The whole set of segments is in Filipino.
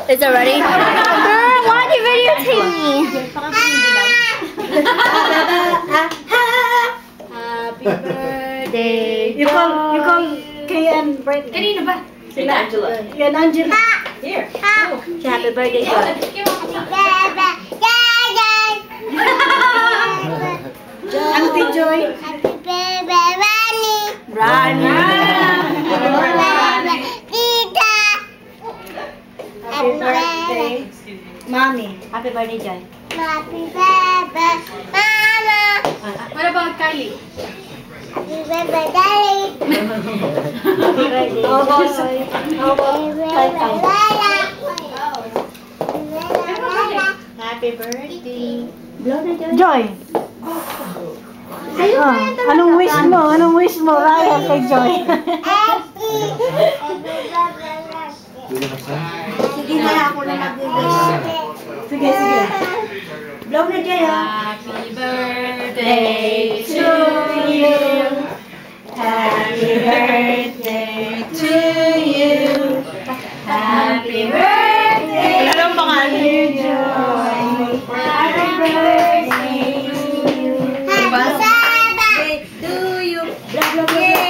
Is it ready? Girl, why do you videotape me? Happy birthday. You call KM birthday. Kanino ba? Sila Angela. Yan Angela. Here. Happy birthday, Joy. Auntie Joy. Rani. Happy birthday. Mommy. Happy birthday, Joy. What about Kylie? Happy birthday, How about Joy. Happy birthday. Blow na, Joy. Joy. Anong wish mo? Anong wish mo? Raya kay Joy. Sige na, ako na mag-wish. Sige, sige. Blow na, Joy, ha? Happy birthday to you. Happy birthday to you. Happy birthday. Anong pangalan? Joy. Happy birthday to you. Happy birthday to you. Blah, blah, blah, blah.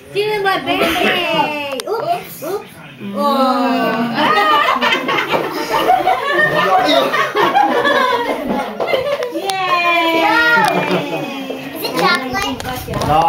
Sino ba birthday? Oops. Oops. Yay! Is it chocolate? No,